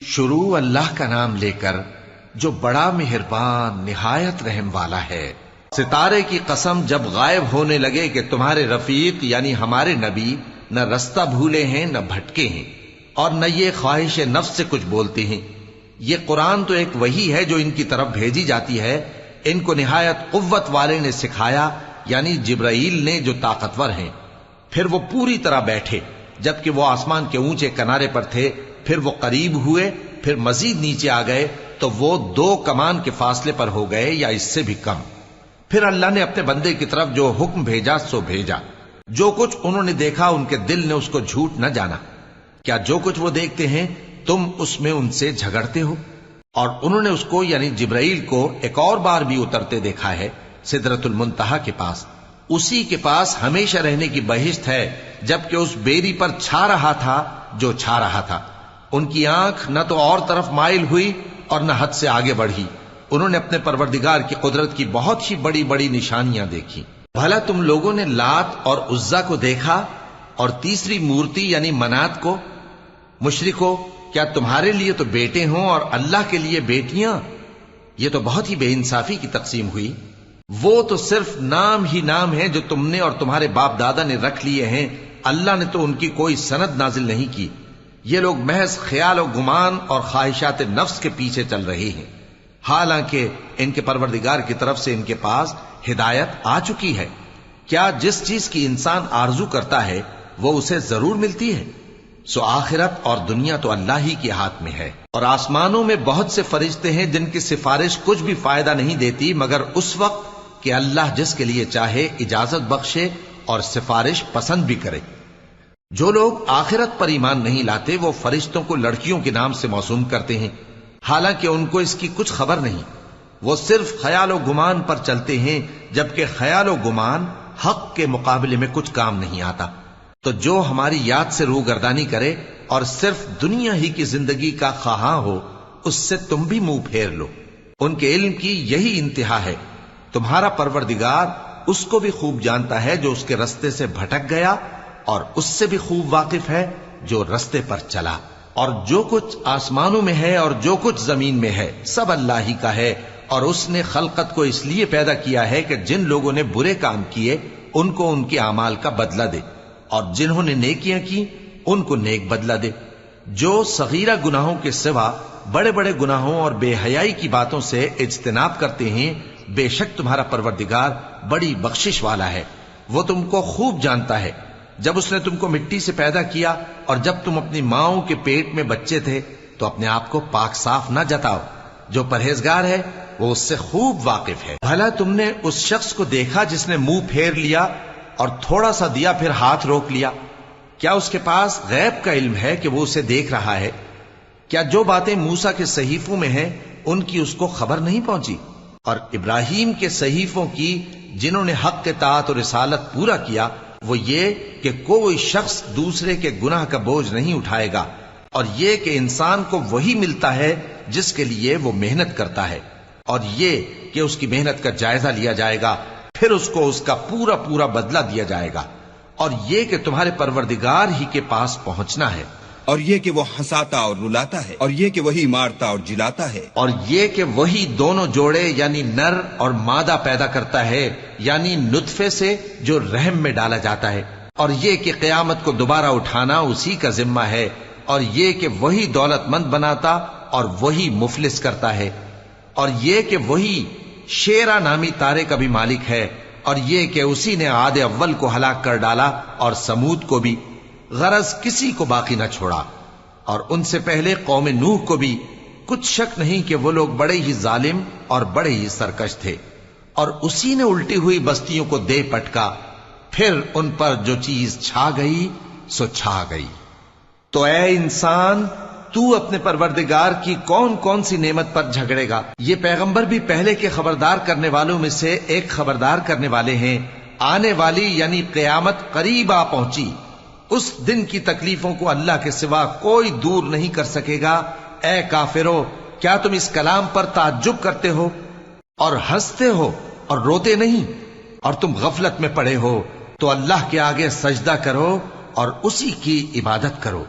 شروع اللہ کا نام لے کر جو بڑا مہربان نہایت رحم والا ہے۔ ستارے کی قسم جب غائب ہونے لگے کہ تمہارے رفیق یعنی ہمارے نبی نہ رستہ بھولے ہیں نہ بھٹکے ہیں اور نہ یہ خواہش نفس سے کچھ بولتے ہیں۔ یہ قرآن تو ایک وحی ہے جو ان کی طرف بھیجی جاتی ہے، ان کو نہایت قوت والے نے سکھایا یعنی جبرائیل نے جو طاقتور ہیں۔ پھر وہ پوری طرح بیٹھے جبکہ وہ آسمان کے اونچے کنارے پر تھے، پھر وہ قریب ہوئے، پھر مزید نیچے آ گئے تو وہ 2 کمان کے فاصلے پر ہو گئے یا اس سے بھی کم۔ پھر اللہ نے اپنے بندے کی طرف جو حکم بھیجا سو بھیجا۔ جو کچھ انہوں نے دیکھا ان کے دل نے اس کو جھوٹ نہ جانا۔ کیا جو کچھ وہ دیکھتے ہیں تم اس میں ان سے جھگڑتے ہو؟ اور انہوں نے اس کو یعنی جبرائیل کو ایک اور بار بھی اترتے دیکھا ہے سدرۃ المنتہا کے پاس۔ اسی کے پاس ہمیشہ رہنے کی بہشت ہے، جبکہ اس بیری پر چھا رہا تھا جو چھا رہا تھا۔ ان کی آنکھ نہ تو اور طرف مائل ہوئی اور نہ حد سے آگے بڑھی۔ انہوں نے اپنے پروردگار کی قدرت کی بہت ہی بڑی بڑی نشانیاں دیکھی۔ بھلا تم لوگوں نے لات اور عزا کو دیکھا اور تیسری مورتی یعنی منات کو؟ مشرکو، کیا تمہارے لیے تو بیٹے ہوں اور اللہ کے لیے بیٹیاں؟ یہ تو بہت ہی بے انصافی کی تقسیم ہوئی۔ وہ تو صرف نام ہی نام ہے جو تم نے اور تمہارے باپ دادا نے رکھ لیے ہیں، اللہ نے تو ان کی کوئی سند نازل نہیں کی۔ یہ لوگ محض خیال و گمان اور خواہشات نفس کے پیچھے چل رہے ہیں، حالانکہ ان کے پروردگار کی طرف سے ان کے پاس ہدایت آ چکی ہے۔ کیا جس چیز کی انسان آرزو کرتا ہے وہ اسے ضرور ملتی ہے؟ سو آخرت اور دنیا تو اللہ ہی کے ہاتھ میں ہے۔ اور آسمانوں میں بہت سے فرشتے ہیں جن کی سفارش کچھ بھی فائدہ نہیں دیتی مگر اس وقت کہ اللہ جس کے لیے چاہے اجازت بخشے اور سفارش پسند بھی کرے۔ جو لوگ آخرت پر ایمان نہیں لاتے وہ فرشتوں کو لڑکیوں کے نام سے موسوم کرتے ہیں، حالانکہ ان کو اس کی کچھ خبر نہیں۔ وہ صرف خیال و گمان پر چلتے ہیں، جبکہ خیال و گمان حق کے مقابلے میں کچھ کام نہیں آتا۔ تو جو ہماری یاد سے روگردانی کرے اور صرف دنیا ہی کی زندگی کا خواہاں ہو، اس سے تم بھی منہ پھیر لو۔ ان کے علم کی یہی انتہا ہے۔ تمہارا پروردگار اس کو بھی خوب جانتا ہے جو اس کے رستے سے بھٹک گیا، اور اس سے بھی خوب واقف ہے جو رستے پر چلا۔ اور جو کچھ آسمانوں میں ہے اور جو کچھ زمین میں ہے سب اللہ ہی کا ہے، اور اس نے خلقت کو اس لیے پیدا کیا ہے کہ جن لوگوں نے برے کام کیے ان کو ان کے اعمال کا بدلہ دے، اور جنہوں نے نیکیاں کی ان کو نیک بدلہ دے۔ جو صغیرہ گناہوں کے سوا بڑے بڑے گناہوں اور بے حیائی کی باتوں سے اجتناب کرتے ہیں، بے شک تمہارا پروردگار بڑی بخشش والا ہے۔ وہ تم کو خوب جانتا ہے۔ جب اس نے تم کو مٹی سے پیدا کیا اور جب تم اپنی ماؤں کے پیٹ میں بچے تھے تو اپنے آپ کو پاک صاف نہ جتاؤ۔ جو پرہیزگار ہے وہ اس سے خوب واقف ہے۔ بھلا تم نے اس شخص کو دیکھا جس نے منہ پھیر لیا اور تھوڑا سا دیا پھر ہاتھ روک لیا؟ کیا اس کے پاس غیب کا علم ہے کہ وہ اسے دیکھ رہا ہے؟ کیا جو باتیں موسیٰ کے صحیفوں میں ہیں ان کی اس کو خبر نہیں پہنچی؟ اور ابراہیم کے صحیفوں کی جنہوں نے حق کے طاعت اور رسالت پورا کیا، وہ یہ کہ کوئی شخص دوسرے کے گناہ کا بوجھ نہیں اٹھائے گا، اور یہ کہ انسان کو وہی ملتا ہے جس کے لیے وہ محنت کرتا ہے، اور یہ کہ اس کی محنت کا جائزہ لیا جائے گا، پھر اس کو اس کا پورا پورا بدلہ دیا جائے گا، اور یہ کہ تمہارے پروردگار ہی کے پاس پہنچنا ہے، اور یہ کہ وہ ہنساتا اور رلاتا ہے، اور یہ کہ وہی مارتا اور جلاتا ہے، اور یہ کہ وہی دونوں جوڑے یعنی نر اور مادہ پیدا کرتا ہے یعنی نطفے سے جو رحم میں ڈالا جاتا ہے، اور یہ کہ قیامت کو دوبارہ اٹھانا اسی کا ذمہ ہے، اور یہ کہ وہی دولت مند بناتا اور وہی مفلس کرتا ہے، اور یہ کہ وہی شیرا نامی تارے کا بھی مالک ہے، اور یہ کہ اسی نے عاد اول کو ہلاک کر ڈالا اور سمود کو بھی، غرض کسی کو باقی نہ چھوڑا، اور ان سے پہلے قوم نوح کو بھی۔ کچھ شک نہیں کہ وہ لوگ بڑے ہی ظالم اور بڑے ہی سرکش تھے، اور اسی نے الٹی ہوئی بستیوں کو دے پٹکا، پھر ان پر جو چیز چھا گئی سو چھا گئی۔ تو اے انسان، تو اپنے پروردگار کی کون کون سی نعمت پر جھگڑے گا؟ یہ پیغمبر بھی پہلے کے خبردار کرنے والوں میں سے ایک خبردار کرنے والے ہیں۔ آنے والی یعنی قیامت قریب آ پہنچی، اس دن کی تکلیفوں کو اللہ کے سوا کوئی دور نہیں کر سکے گا۔ اے کافرو، کیا تم اس کلام پر تعجب کرتے ہو اور ہنستے ہو اور روتے نہیں؟ اور تم غفلت میں پڑے ہو تو اللہ کے آگے سجدہ کرو اور اسی کی عبادت کرو۔